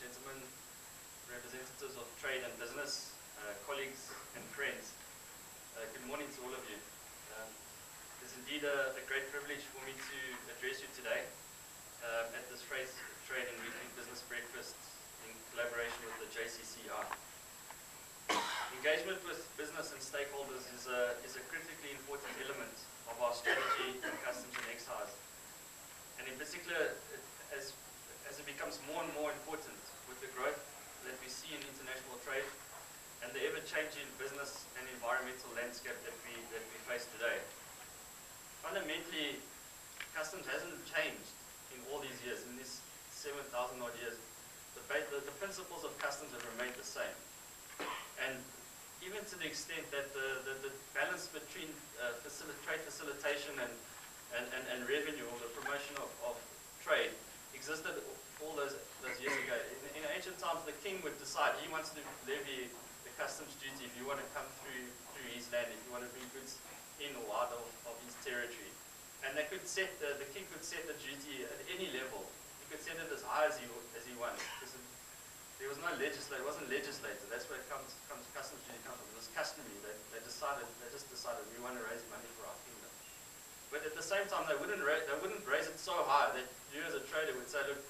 gentlemen, representatives of trade and business, colleagues and friends. Good morning to all of you. It's indeed a great privilege for me to address you today at this Trade and Weekly Business Breakfast in collaboration with the JCCI. Engagement with business and stakeholders is a critically important element of our strategy in customs and excise. And in particular, as it becomes more and more important with the growth that we see in international trade and the ever-changing business and environmental landscape that we face today. Fundamentally, customs hasn't changed in all these years, in these 7,000 odd years. The principles of customs have remained the same. And even to the extent that the balance between trade facilitation and revenue, or the promotion of trade, existed all those years ago. In ancient times, the king would decide he wants to levy the customs duty if you want to come through his land, if you want to bring goods in or out of his territory. And they could set the king could set the duty at any level. He could set it as high as he wants. Because there was no legislator, it wasn't legislated. That's where customs duty comes from. It was customary. They just decided we want to raise money for our kingdom. But at the same time, they wouldn't raise it so high that you as a trader would say, look,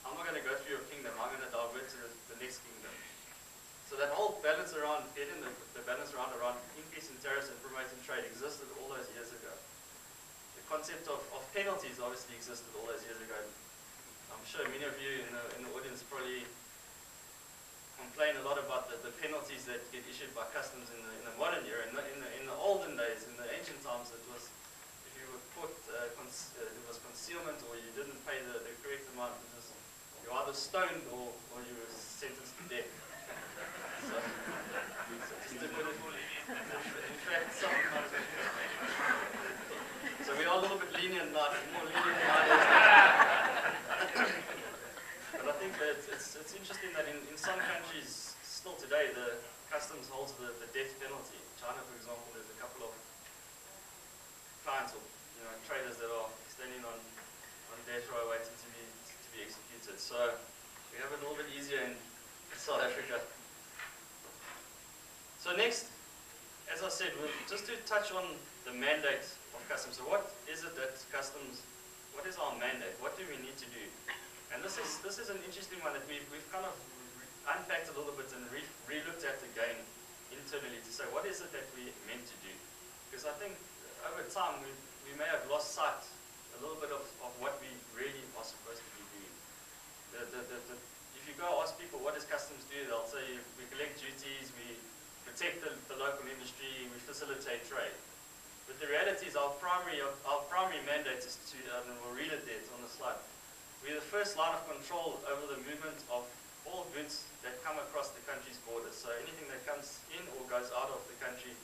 I'm not going to go through your kingdom, I'm going to divert to the next kingdom. So that whole balance around, getting the balance around increasing tariffs and promoting trade existed all those years ago. The concept of penalties obviously existed all those years ago. I'm sure many of you in the audience probably complain a lot about the penalties that get issued by customs in the modern era. In the olden days, in the ancient times, it was, if you were caught, it was concealment, or you didn't pay the correct amount. You were either stoned or you were sentenced to death. So just to put it, in fact, sometimes. So we are a little bit lenient now, more lenient nowadays. But I think that it's interesting that in some countries, still today, the customs holds the death penalty. In China, for example, there's a couple of clients or traders that are standing on death row waiting to be executed. So we have it a little bit easier in South Africa. So next, as I said, just to touch on the mandate of customs. So what is it that customs, what is our mandate? What do we need to do? And this is an interesting one that we've kind of unpacked a little bit and re-looked at again internally to say, what is it that we're meant to do? Because I think over time we may have lost sight a little bit of what we really are supposed to be doing. If you go ask people, what does customs do? They'll say, we collect duties, we protect the local industry, we facilitate trade. But the reality is our primary mandate is to, and we'll read it there, it's on the slide. We're the first line of control over the movement of all goods that come across the country's borders. So anything that comes in or goes out of the country,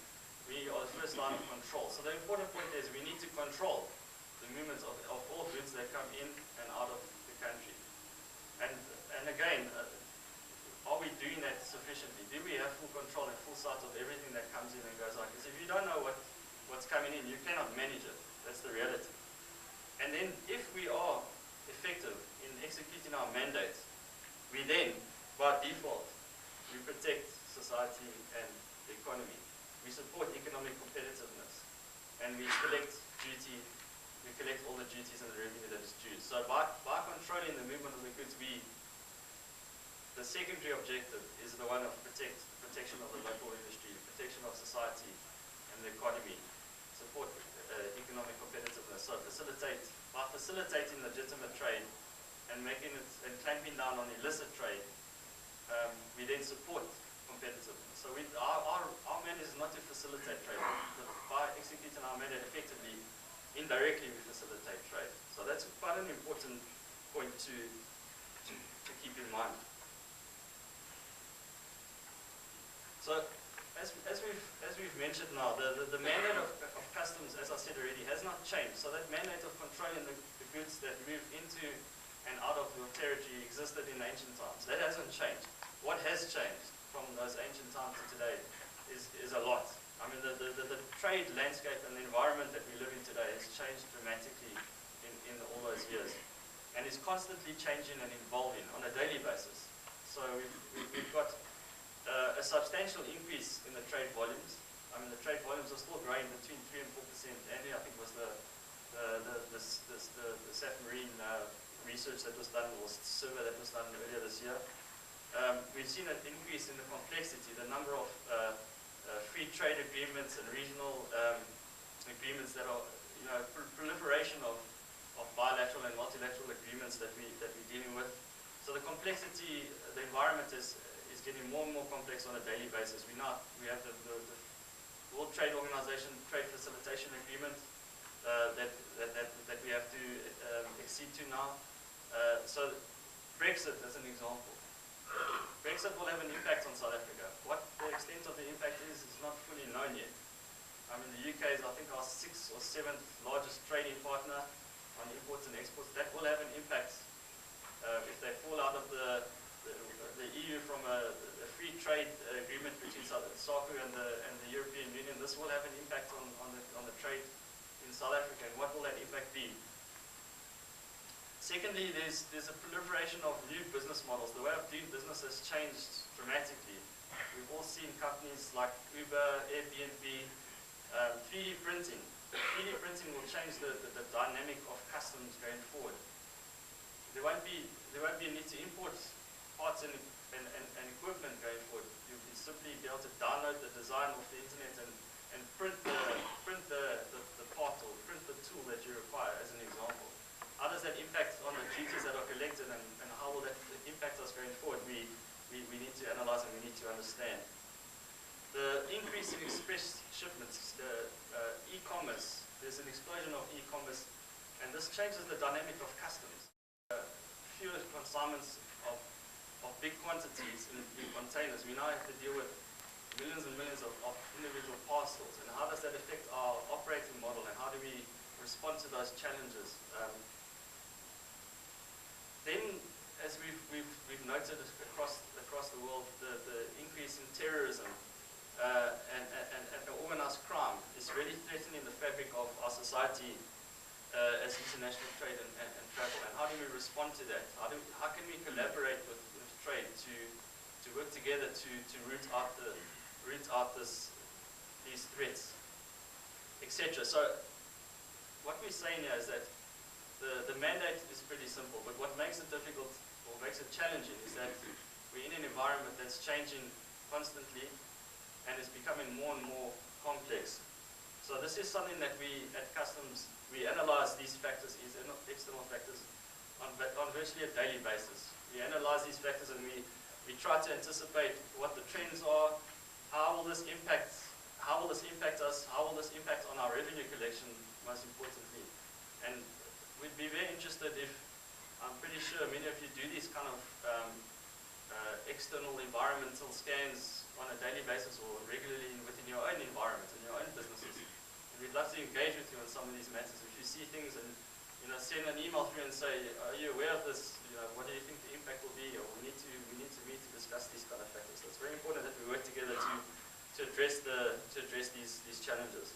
we are the first line of control. So the important point is we need to control the movements of all goods that come in and out of the country. And again, are we doing that sufficiently? Do we have full control and full sight of everything that comes in and goes out? Because if you don't know what's coming in, you cannot manage it. That's the reality. And then if we are effective in executing our mandates, we then, by default, we protect society and the economy. We support economic competitiveness. And we collect duty, we collect all the duties and the revenue that is due. So by controlling the movement of the goods, the secondary objective is the one of protection of the local industry, protection of society and the economy, support economic competitiveness. So by facilitating legitimate trade and making it and clamping down on illicit trade, we then support competitiveness. So our mandate is not to facilitate trade, but by executing our mandate effectively, indirectly we facilitate trade. So that's quite an important point to keep in mind. So, as we've mentioned now, the mandate of customs, as I said already, has not changed. So that mandate of controlling the goods that move into and out of your territory existed in ancient times. That hasn't changed. What has changed from those ancient times to today is a lot. I mean, the trade landscape and the environment that we live in today has changed dramatically in all those years, and is constantly changing and evolving on a daily basis. So we've got a substantial increase in the trade volumes. I mean, the trade volumes are still growing between 3 and 4% annually. I think was the SAF Marine research that was done, or survey that was done earlier this year. We've seen an increase in the complexity, the number of free trade agreements and regional agreements that are, proliferation of bilateral and multilateral agreements that we're dealing with. So the complexity, the environment is getting more and more complex on a daily basis. We have the World Trade Organization Trade Facilitation Agreement that we have to accede to now. So Brexit, as an example. Brexit will have an impact on South Africa. What the extent of the impact is not fully known yet. I mean, the UK is, I think, our 6th or 7th largest trading partner on imports and exports. That will have an impact if they fall out of the EU from a free trade agreement between SACU and the European Union. This will have an impact on the trade in South Africa. And what will that impact be? Secondly, there's a proliferation of new business models. The way of doing business has changed dramatically. We've all seen companies like Uber, Airbnb, 3D printing. 3D printing will change the dynamic of customs going forward. There won't be a need to import parts and equipment going forward. You'll simply be able to download the design off the internet and print the part or print the tool that you require, as an example. How does that impact on the duties that are collected, and how will that impact us going forward? We need to analyze and we need to understand. The increase in express shipments, e-commerce, there's an explosion of e-commerce, and this changes the dynamic of customs. Fewer consignments of big quantities in containers. We now have to deal with millions and millions of individual parcels, and how does that affect our operating model, and how do we respond to those challenges? Then, as we've noted across the world, the increase in terrorism and organized crime is really threatening the fabric of our society as international trade and travel. And how do we respond to that? How can we collaborate with trade to work together to root out these threats, etc. So what we're saying here is that the mandate is pretty simple, but what makes it difficult or makes it challenging is that we're in an environment that's changing constantly and is becoming more and more complex. So this is something that we at Customs, we analyze these factors, these external factors, on virtually a daily basis. We analyze these factors and we try to anticipate what the trends are, how will this impact us, how will this impact on our revenue collection, most importantly. And we'd be very interested if, I'm pretty sure many of you do these kind of external environmental scans on a daily basis or regularly within your own environment and your own businesses. And we'd love to engage with you on some of these matters. If you see things and send an email through and say, are you aware of this? What do you think the impact will be? Or we need to meet to discuss these kind of factors. So it's very important that we work together to address these challenges.